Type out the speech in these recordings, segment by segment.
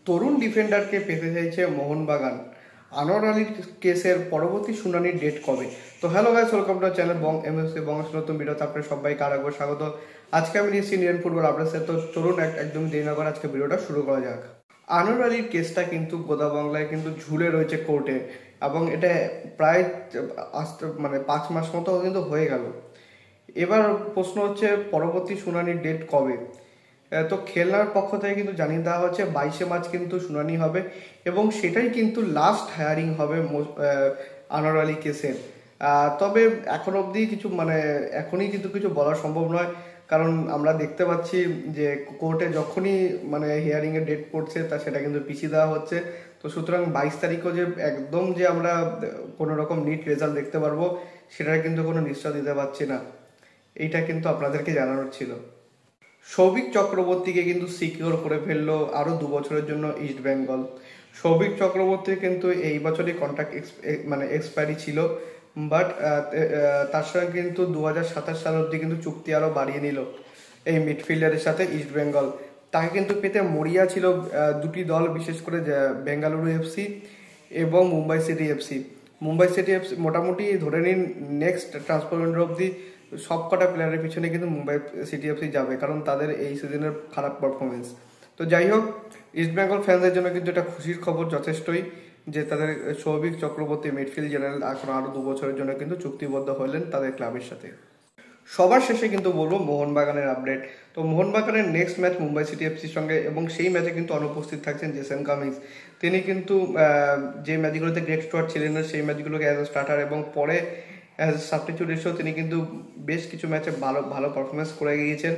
তরুণ ডিফেন্ডারকে পেতে চাইছে মোহনবাগান। আনোয়ার আলীর কেসের পরবর্তী শুনানির ডেট কবে? তো hello guys, welcome to channel Bong MSc বংশ নতুন ভিডিওতে আপনাদের সবাইকে আরেকবার স্বাগত। আজকে আমি নিচ্ছি ইন্ডিয়ান ফুটবল আপডেটসে। তো চলুন একদম দেরি না করে আজকে ভিডিওটা শুরু করা যাক। আনোয়ার আলীর কেসটা কিন্তু গোদা বাংলায় কিন্তু ঝুলে রয়েছে কোর্টে, এবং এটা প্রায় মানে 5 মাস মতো কিন্তু হয়ে গেল। এবার প্রশ্ন হচ্ছে পরবর্তী শুনানির ডেট কবে। তো খেলার পক্ষ থেকে কিন্তু জানিয়ে দেওয়া হচ্ছে 22 মার্চ কিন্তু শুনানি হবে, এবং সেটাই কিন্তু লাস্ট হায়ারিং হবে আনোয়ার আলী কেসের। তবে এখন অবধি কিছু এখনই কিন্তু কিছু বলা সম্ভব নয়, কারণ আমরা দেখতে পাচ্ছি যে কোর্টে যখনই হিয়ারিংয়ের ডেট পড়ছে তা সেটা কিন্তু পিছিয়ে দেওয়া হচ্ছে। তো সুতরাং 22 তারিখও যে একদম যে আমরা কোনো রকম নিট রেজাল্ট দেখতে পারবো সেটার কিন্তু কোনো নিশ্চয় দিতে পারছি না। এইটা কিন্তু আপনাদেরকে জানানোর ছিল। সৌভিক চক্রবর্তীকে কিন্তু সিকিউর করে ফেললো আরও 2 বছরের জন্য ইস্ট বেঙ্গল। সৌভিক চক্রবর্তীর কিন্তু এই বছরই কন্ট্রাক্ট এক্সপায়ারি ছিল, বাট তার সঙ্গে কিন্তু 2027 সাল অবধি কিন্তু চুক্তি আরও বাড়িয়ে নিল এই মিডফিল্ডারের সাথে ইস্ট বেঙ্গল। তাকে কিন্তু পেতে মরিয়া ছিল দুটি দল, বিশেষ করে বেঙ্গালুরু এফসি এবং Mumbai city FC. Mumbai city FC মোটামুটি ধরে নিন নেক্সট ট্রান্সফার উইন্ডো অবধি সব কটা প্লেয়ারের পিছনে কিন্তু মুম্বাই সিটি এফসি যাবে, কারণ তাদের এই সিজনের খারাপ পারফরমেন্স। তো যাই হোক, ইস্ট বেঙ্গল ফ্যান্সদের জন্য কিন্তু এটা খুশির খবর যথেষ্টই যে তাদের সৌভিক চক্রবর্তী মিডফিল্ড জেনারেল এখন আরও 2 বছরের জন্য কিন্তু চুক্তিবদ্ধ হলেন তাদের ক্লাবের সাথে। সবার শেষে কিন্তু বলবো মোহনবাগানের আপডেট। তো মোহনবাগানের নেক্সট ম্যাচ মুম্বাই সিটি এফসির সঙ্গে, এবং সেই ম্যাচে কিন্তু অনুপস্থিত থাকছেন জেসন কামিন্স। তিনি কিন্তু যে ম্যাচগুলোতে গ্রেগ স্টুয়ার্ট ছিলেন না সেই ম্যাচগুলোকে অ্যাজ এ স্টার্টার এবং পরে অ্যাজ সাবস্টিটিউট এসেও তিনি কিন্তু বেশ কিছু ম্যাচে ভালো পারফরমেন্স করে গিয়েছেন।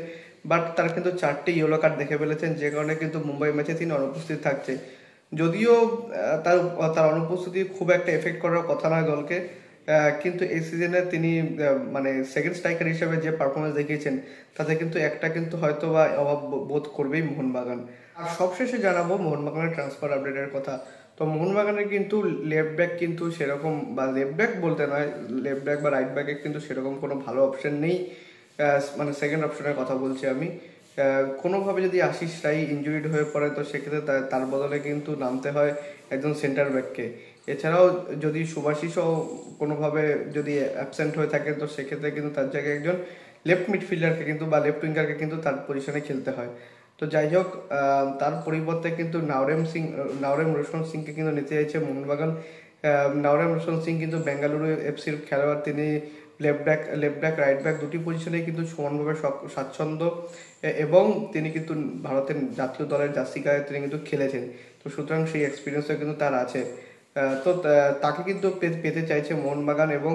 বাট তার কিন্তু 4টি ইয়েলো কার্ড দেখে ফেলেছেন, যে কারণে কিন্তু মুম্বাই ম্যাচে তিনি অনুপস্থিত থাকছে। যদিও তার অনুপস্থিতি খুব একটা এফেক্ট করার কথা নয় দলকে, কিন্তু এই সিজনে তিনি সেকেন্ড স্ট্রাইকার হিসেবে যে পারফরমেন্স দেখিয়েছেন তাতে কিন্তু একটা কিন্তু হয়তো বা অভাব বোধ করবেই মোহনবাগান। আর সবশেষে জানাবো মোহনবাগানের ট্রান্সফার আপডেটের কথা। তো মোহনবাগানের কিন্তু লেফট ব্যাক কিন্তু সেরকম, বা লেফট ব্যাক বলতে নয়, লেফট ব্যাক বা রাইট ব্যাকে কিন্তু সেরকম কোনো ভালো অপশন নেই। সেকেন্ড অপশনের কথা বলছি আমি। কোনোভাবে যদি আশিস রাই ইনজুরিড হয়ে পড়ে তো সেক্ষেত্রে তার বদলে কিন্তু নামতে হয় একজন সেন্টার ব্যাককে। এছাড়াও যদি সুভাশিসও কোনোভাবে যদি অ্যাবসেন্ট হয়ে থাকে তো সেক্ষেত্রে কিন্তু তার জায়গায় একজন লেফট মিডফিল্ডারকে কিন্তু বা লেফট উইঙ্গারকে কিন্তু তার পজিশনে খেলতে হয়। তো যাই হোক, তার পরিবর্তে কিন্তু নাওরেম রোশন সিংকে কিন্তু নিতে চাইছে মোহনবাগান। নাওরেম রোশন সিং কিন্তু বেঙ্গালুরু এফসির খেলোয়াড়। তিনি লেফট ব্যাক রাইট ব্যাক দুটি পজিশনেই কিন্তু সমানভাবে স্বাচ্ছন্দ্য, এবং তিনি কিন্তু ভারতের জাতীয় দলের জার্সি গায়ে তিনি কিন্তু খেলেছেন। তো সুতরাং সেই এক্সপিরিয়েন্সও কিন্তু তার আছে। তো তাকে কিন্তু পেতে চাইছে মোহনবাগান, এবং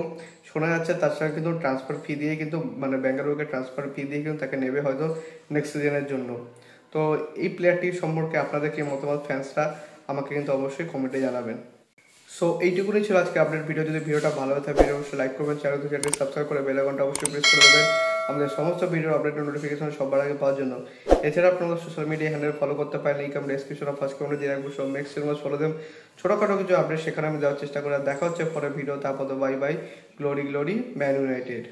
শোনা যাচ্ছে তার সঙ্গে কিন্তু ট্রান্সফার ফি দিয়ে কিন্তু বেঙ্গালুরুকে ট্রান্সফার ফি দিয়ে কিন্তু তাকে নেবে হয়তো নেক্সট সিজনের জন্য। তো এই প্লেয়ারটির সম্পর্কে আপনাদের কি মতামত ফ্যান্সরা আমাকে কিন্তু অবশ্যই কমেন্টে জানাবেন। সো এইটুকুনি ছিল আজকে আপডেট ভিডিও। যদি ভিডিওটা ভালো হয়ে থাকে অবশ্যই লাইক করবেন, চ্যানেলটি সাবস্ক্রাইব করে বেল আইকনটা অবশ্যই প্রেস করে দেবেন আমাদের সমস্ত ভিডিওর আপডেট নোটিফিকেশন সবার আগে পাওয়ার জন্য। এছাড়া আপনারা সোশ্যাল মিডিয়া হ্যান্ডেল ফলো করতে পারেন, লিঙ্ক আমি ডেসক্রিপশন অফ ফার্স্ট কমেন্টে দিয়ে রাখবো। সব নেক্সট মাস ফলো দেন, ছোটোখাটো কিছু আপডেট সেখানে আমি দেওয়ার চেষ্টা করে। দেখা হচ্ছে পরে ভিডিওতে। আপাতত bye bye. Glory man United.